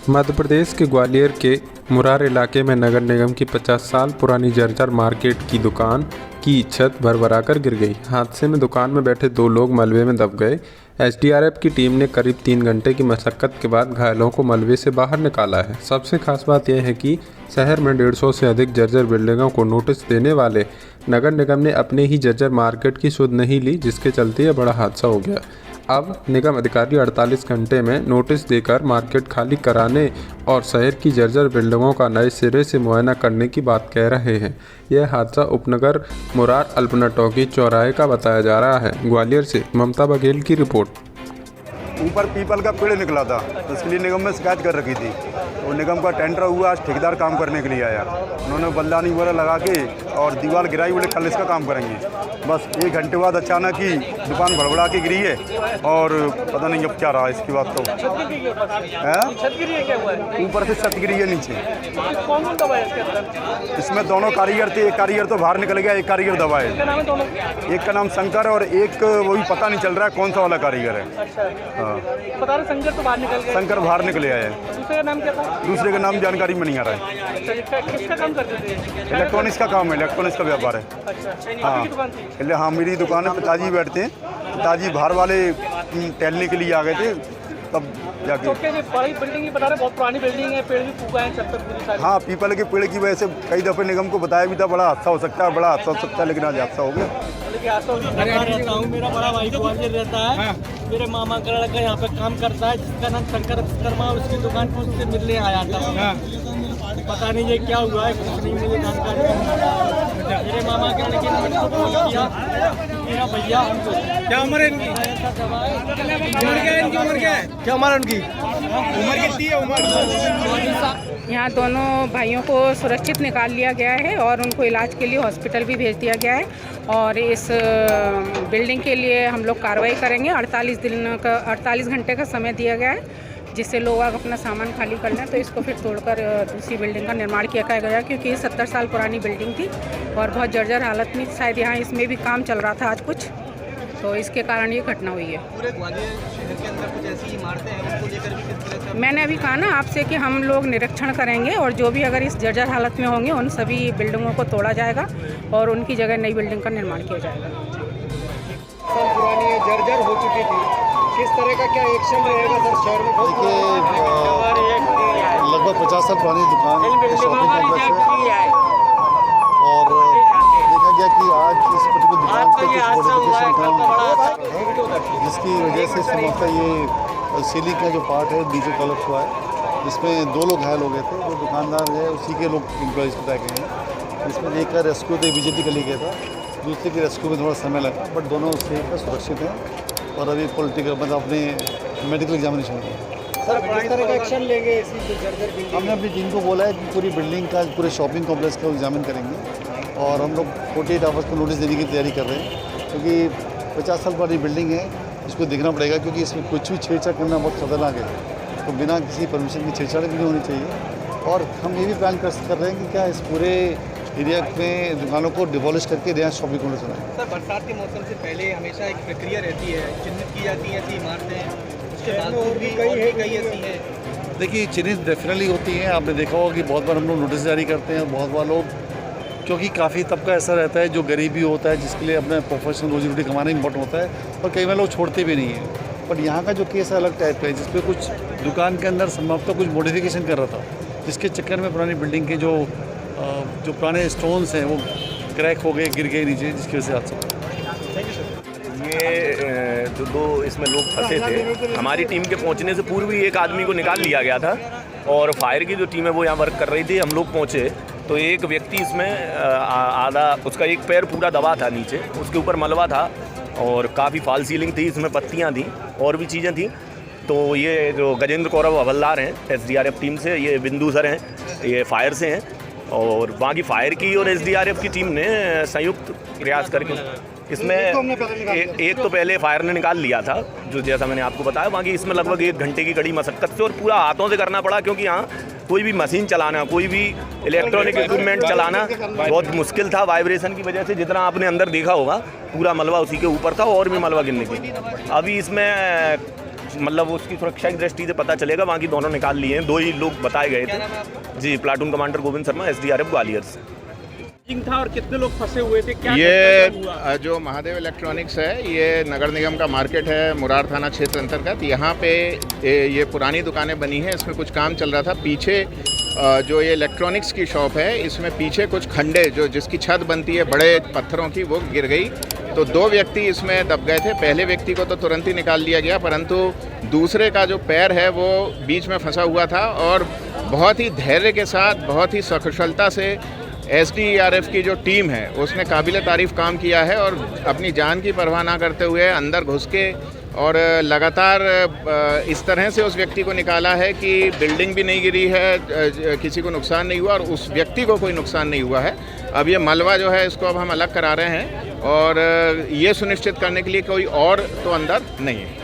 मध्य प्रदेश के ग्वालियर के मुरार इलाके में नगर निगम की 50 साल पुरानी जर्जर मार्केट की दुकान की छत भरभराकर गिर गई। हादसे में दुकान में बैठे 2 लोग मलबे में दब गए। एसडीआरएफ की टीम ने करीब 3 घंटे की मशक्कत के बाद घायलों को मलबे से बाहर निकाला है। सबसे खास बात यह है कि शहर में 150 से अधिक जर्जर बिल्डिंगों को नोटिस देने वाले नगर निगम ने अपने ही जर्जर मार्केट की सुध नहीं ली, जिसके चलते यह बड़ा हादसा हो गया। अब निगम अधिकारी 48 घंटे में नोटिस देकर मार्केट खाली कराने और शहर की जर्जर बिल्डिंगों का नए सिरे से मुआयना करने की बात कह रहे हैं। यह हादसा उपनगर मुरार अल्पना टॉकी चौराहे का बताया जा रहा है। ग्वालियर से ममता बघेल की रिपोर्ट। ऊपर पीपल का पेड़ निकला था, तो इसके लिए निगम में शिकायत कर रखी थी। तो निगम का टेंडर हुआ, आज ठेकेदार काम करने के लिए आया। उन्होंने बल्लानी वगैरह लगा के और दीवार गिराई, बोले कल इसका काम करेंगे। बस 1 घंटे बाद अचानक ही दुकान भड़बड़ा के गिरी है और पता नहीं अब क्या रहा इसके बाद। तो ऊपर से छत गिरी है नीचे। इसमें दोनों कारीगर थे, एक कारीगर तो बाहर निकल गया, एक कारीगर दबा है। एक का नाम शंकर और एक वही पता नहीं चल रहा है कौन सा वाला कारीगर है। हाँ, पता नहीं, शंकर तो बाहर निकल गया। शंकर बाहर निकले आए। दूसरे का नाम क्या था? दूसरे का नाम जानकारी में नहीं आ रहा है। किसका काम करते थे? इलेक्ट्रॉनिक्स का काम है, इलेक्ट्रॉनिक्स का व्यापार है। अच्छा, हाँ, आपकी दुकान थी? हाँ, मेरी दुकान है। पिताजी बैठते हैं, पिताजी बाहर वाले टहलने के लिए आ गए थे, तब जाके। बड़ी बिल्डिंग बता रहे, बहुत पुरानी बिल्डिंग है, पेड़ भी फूका है, छत पर पूरी सारी। हाँ, पीपल के पेड़ की वजह से कई दफ़े निगम को बताया भी था बड़ा हादसा हो सकता है, बड़ा हादसा हो सकता है, लेकिन आज हादसा हो गया। मेरा बड़ा भाई ग्वालियर रहता है। मेरे मामा का लड़का यहाँ पे काम करता है, जिसका नाम शंकर विश्वकर्मा, उसकी दुकान पर उससे मिलने आया था। पता नहीं ये क्या हुआ है, कुछ नहीं मुझे जानकारी। मेरे मामा के लड़के ने मुझको फोन किया, मेरा भैया हमको क्या उम्र है इनकी? क्या उम्र है उनकी? उम्र कितनी है? उम्र यहाँ दोनों भाइयों को सुरक्षित निकाल लिया गया है और उनको इलाज के लिए हॉस्पिटल भी भेज दिया गया है। और इस बिल्डिंग के लिए हम लोग कार्रवाई करेंगे। 48 घंटे का समय दिया गया है, जिससे लोग अपना सामान खाली कर लें, तो इसको फिर तोड़कर दूसरी बिल्डिंग का निर्माण किया गया, क्योंकि ये 70 साल पुरानी बिल्डिंग थी और बहुत जर्जर हालत में। शायद यहाँ इसमें भी काम चल रहा था आज कुछ, तो इसके कारण ये घटना हुई है। पूरे ग्वालियर शहर के अंदर कुछ ऐसी इमारतें हैं, उनको लेकर भी किस तरह से? मैंने अभी कहा ना आपसे कि हम लोग निरीक्षण करेंगे और जो भी अगर इस जर्जर हालत में होंगे उन सभी बिल्डिंगों को तोड़ा जाएगा और उनकी जगह नई बिल्डिंग का निर्माण किया जाएगा। पुरानी जर्जर हो चुकी थी, किस तरह का क्या एक्शन रहेगा सर शहर में? देखिए, लगभग 50 साल पुरानी दुकान शॉपिंग कॉम्प्लेक्स है और देखा गया कि आज इस पर्टिकुलर दुकान पे कुछ मॉडिफिकेशन काम जिसकी वजह से संभवतः ये सीलिंग का जो पार्ट है नीचे कलप्स हुआ है, जिसमें 2 लोग घायल हो गए थे। जो दुकानदार है उसी के लोग एम्प्लॉइज बताए गए हैं। इसमें एक का रेस्क्यू तो बीजेपी का ले गया था, दूसरे के रेस्क्यू में थोड़ा समय लगा, बट दोनों सेफ है, सुरक्षित हैं और अभी पॉलिटिकल मतलब अपने मेडिकल एग्जामिनेशन में। सर किस तरह का एक्शन लेंगे इसी जर्जर बिल्डिंग? हमने अपनी टीम को बोला है कि पूरी बिल्डिंग का, पूरे शॉपिंग कॉम्प्लेक्स का एग्जामिन करेंगे और हम लोग 48 आवर्स को नोटिस देने की तैयारी कर रहे हैं, क्योंकि 50 साल पुरानी बिल्डिंग है, इसको देखना पड़ेगा, क्योंकि इसमें कुछ भी छेड़छाड़ करना बहुत खतरनाक है। तो बिना किसी परमिशन की छेड़छाड़ भी नहीं होनी चाहिए। और हम ये भी प्लान कर रहे हैं कि क्या इस पूरे एरिया में दुकानों को डिमोलिश करके नया शॉपिंग कॉम्प्लेक्स बनाएं। सर बरसात के मौसम से पहले हमेशा एक प्रक्रिया रहती है, चिन्हित की जाती है ऐसी इमारतें, उसके बावजूद भी कई ऐसी हैं। देखिए, चिन्हित डेफिनेटली होती हैं। आपने देखा होगा कि बहुत बार हम लोग नोटिस जारी करते हैं, बहुत बार लोग, क्योंकि काफ़ी तबका ऐसा रहता है जो गरीबी होता है, जिसके लिए अपने प्रोफेशनल रोजी रोटी कमाना इंपॉर्टेंट होता है, और कई बार लोग छोड़ते भी नहीं हैं। बट यहाँ का जो केस है अलग टाइप का है, जिसपे कुछ दुकान के अंदर संभवतः कुछ मॉडिफिकेशन कर रहा था, जिसके चक्कर में पुरानी बिल्डिंग के जो पुराने स्टोन्स हैं वो क्रैक हो गए, गिर गए नीचे, जिसकी वजह से हादसा। ये जो 2 इसमें लोग फंसे थे, हमारी टीम के पहुंचने से पूर्व ही एक आदमी को निकाल लिया गया था और फायर की जो टीम है वो यहाँ वर्क कर रही थी। हम लोग पहुँचे तो एक व्यक्ति इसमें आधा, उसका एक पैर पूरा दबा था नीचे, उसके ऊपर मलबा था और काफ़ी फॉल सीलिंग थी, इसमें पत्तियाँ थी और भी चीज़ें थी। तो ये जो गजेंद्र कौरव हवलदार हैं एसडीआरएफ टीम से, ये बिंदु सर हैं, ये फायर से हैं, और वहाँ की फायर की और एसडीआरएफ की टीम ने संयुक्त प्रयास करके इसमें एक तो पहले फायर ने निकाल लिया था, जो जैसा मैंने आपको बताया। बाकी इसमें लगभग 1 घंटे की कड़ी मशक्कत से और पूरा हाथों से करना पड़ा, क्योंकि यहाँ कोई भी मशीन चलाना, कोई भी इलेक्ट्रॉनिक इक्विपमेंट चलाना बहुत मुश्किल था। वाइब्रेशन की वजह से जितना आपने अंदर देखा होगा, पूरा मलबा उसी के ऊपर था और भी मलबा गिरने की। अभी इसमें मतलब उसकी सुरक्षा की दृष्टि से पता चलेगा। बाकी दोनों निकाल लिए हैं, 2 ही लोग बताए गए थे जी। Platoon commander Govind Sharma, SDRF Gwalior से। था और कितने लोग फंसे हुए थे, क्या ये जो महादेव इलेक्ट्रॉनिक्स है, ये नगर निगम का मार्केट है, मुरार थाना क्षेत्र अंतर्गत। यहाँ पे ये पुरानी दुकानें बनी हैं, इसमें कुछ काम चल रहा था। पीछे जो ये इलेक्ट्रॉनिक्स की शॉप है, इसमें पीछे कुछ खंडे जो जिसकी छत बनती है बड़े पत्थरों की, वो गिर गई। तो 2 व्यक्ति इसमें दब गए थे। पहले व्यक्ति को तो तुरंत ही निकाल लिया गया, परंतु दूसरे का जो पैर है वो बीच में फंसा हुआ था और बहुत ही धैर्य के साथ, बहुत ही सकुशलता से SDRF की जो टीम है उसने काबिल तारीफ़ काम किया है और अपनी जान की परवाह ना करते हुए अंदर घुस के और लगातार इस तरह से उस व्यक्ति को निकाला है कि बिल्डिंग भी नहीं गिरी है, किसी को नुकसान नहीं हुआ और उस व्यक्ति को कोई नुकसान नहीं हुआ है। अब ये मलबा जो है इसको अब हम अलग करा रहे हैं और ये सुनिश्चित करने के लिए कोई और तो अंदर नहीं है।